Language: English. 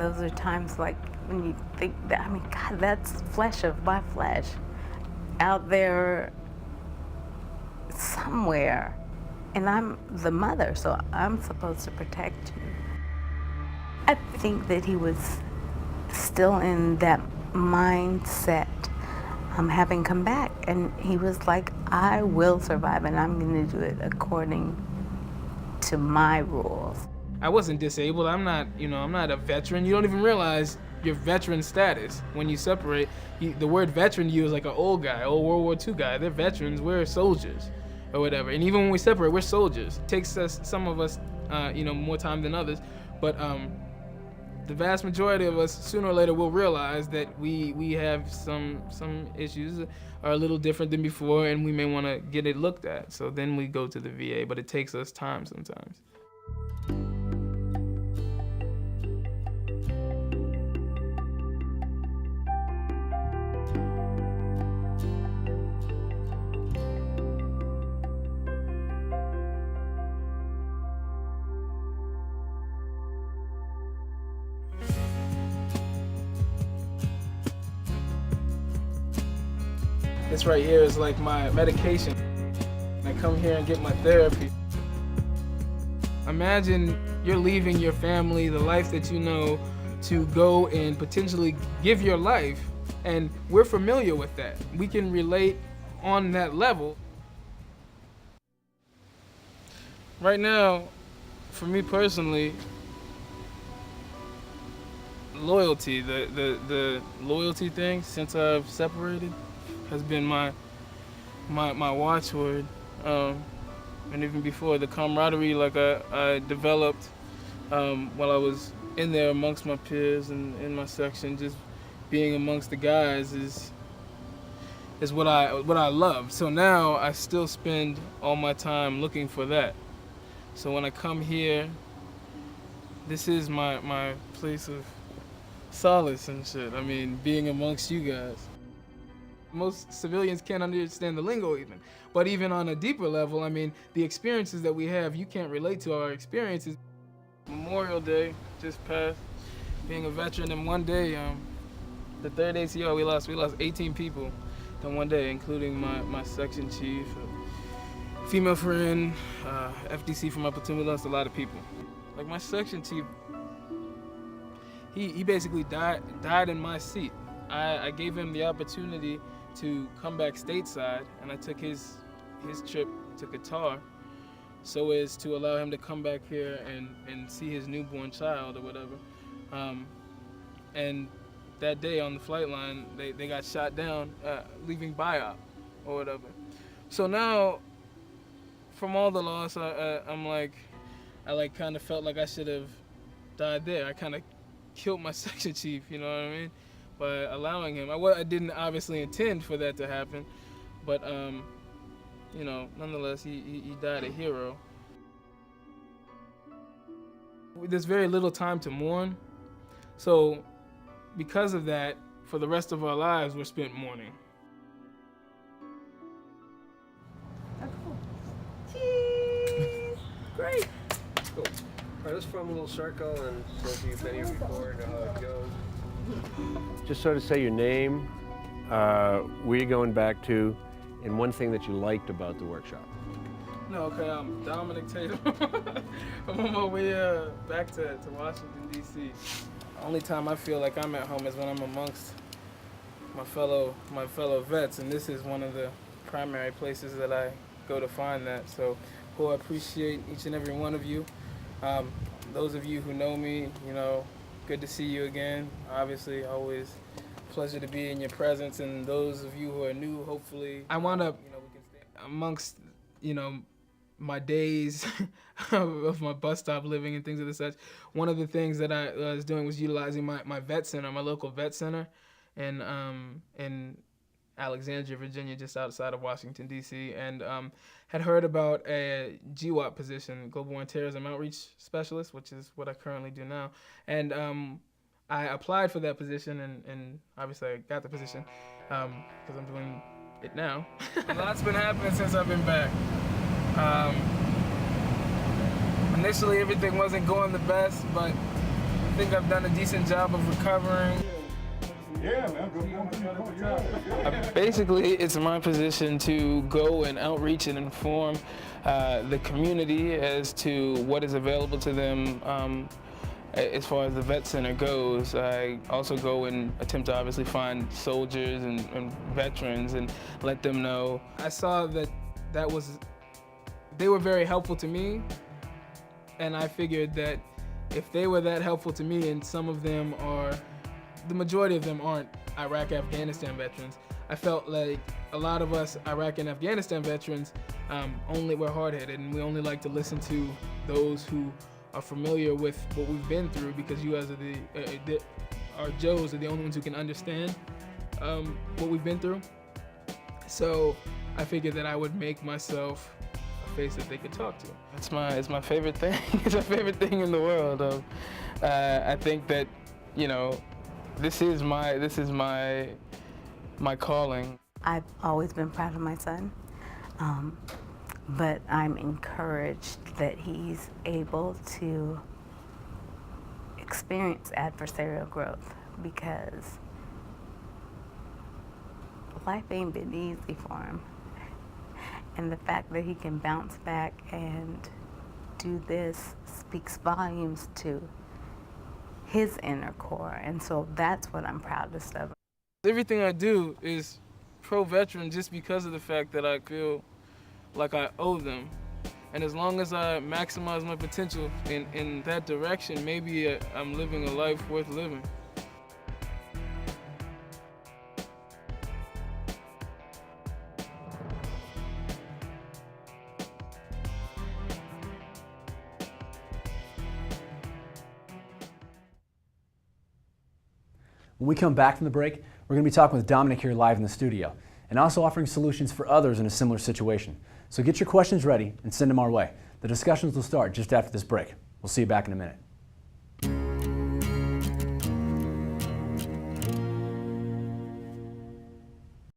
Those are times like when you think that, I mean, God, that's flesh of my flesh out there somewhere. And I'm the mother, so I'm supposed to protect you. I think that he was still in that mindset, having come back. And he was like, I will survive, and I'm going to do it according to my rules. I wasn't disabled. I'm not a veteran. You don't even realize your veteran status when you separate. The word veteran to you is like an old guy, old World War II guy. They're veterans. We're soldiers or whatever. And even when we separate, we're soldiers. It takes us, some of us, more time than others. But the vast majority of us, sooner or later, will realize that we have some issues are a little different than before, and we may want to get it looked at. So then we go to the VA, but it takes us time sometimes. This right here is like my medication. I come here and get my therapy. Imagine you're leaving your family, the life that you know, to go and potentially give your life, and we're familiar with that. We can relate on that level. Right now, for me personally, loyalty, the loyalty thing since I've separated has been my watchword, and even before, the camaraderie like I developed while I was in there amongst my peers and in my section, just being amongst the guys is what I love. So now I still spend all my time looking for that. So when I come here, this is my place of solace and shit. I mean, being amongst you guys. Most civilians can't understand the lingo even. But even on a deeper level, I mean, the experiences that we have, you can't relate to our experiences. Memorial Day just passed, being a veteran, and one day, the third ACO, we lost 18 people in one day, including my section chief, female friend, FDC from my platoon. We lost a lot of people. Like my section chief, he basically died in my seat. I gave him the opportunity to come back stateside, and I took his trip to Qatar so as to allow him to come back here and see his newborn child or whatever. And that day on the flight line, they got shot down leaving BIOP or whatever. So now, from all the loss, I kind of felt like I should have died there. I kind of killed my section chief, you know what I mean? By allowing him. I didn't obviously intend for that to happen, but nonetheless, he died a hero. There's very little time to mourn, so because of that, for the rest of our lives, we're spent mourning. Cool. Cheese! Great. Cool. All right, let's form a little circle, and so you've been here before, know how it goes. Just sort of say your name, where you're going back to, and one thing that you liked about the workshop. No, okay, I'm Domonicque Tatum. I'm on my way back to Washington, D.C. The only time I feel like I'm at home is when I'm amongst my fellow vets, and this is one of the primary places that I go to find that. So, I appreciate each and every one of you. Those of you who know me, good to see you again. Obviously, always a pleasure to be in your presence. And those of you who are new, hopefully, I want to, we can stay amongst, my days of my bus stop living and things of the such. One of the things that I was doing was utilizing my vet center, my local vet center, in Alexandria, Virginia, just outside of Washington, D.C., and had heard about a GWAT position, Global War and Terrorism Outreach Specialist, which is what I currently do now. And I applied for that position, and obviously I got the position because I'm doing it now. A lot's been happening since I've been back. Initially, everything wasn't going the best, but think I've done a decent job of recovering. Yeah, man. Good morning. Basically, it's my position to go and outreach and inform the community as to what is available to them as far as the vet center goes. I also go and attempt to obviously find soldiers and veterans and let them know. I saw that they were very helpful to me, and I figured that if they were that helpful to me, and some of them are, the majority of them aren't Iraq, Afghanistan veterans, I felt like a lot of us Iraq and Afghanistan veterans we're hard-headed, and we only like to listen to those who are familiar with what we've been through, because you guys are our Joes are the only ones who can understand what we've been through. So I figured that I would make myself a face that they could talk to. It's my favorite thing. It's my favorite thing in the world. I think that, you know, this is my calling. I've always been proud of my son, but I'm encouraged that he's able to experience adversarial growth, because life ain't been easy for him. And the fact that he can bounce back and do this speaks volumes to his inner core, and so that's what I'm proudest of. Everything I do is pro-veteran just because of the fact that I feel like I owe them. And as long as I maximize my potential in that direction, maybe I'm living a life worth living. When we come back from the break, we're going to be talking with Domonicque here live in the studio, and also offering solutions for others in a similar situation. So get your questions ready and send them our way. The discussions will start just after this break. We'll see you back in a minute.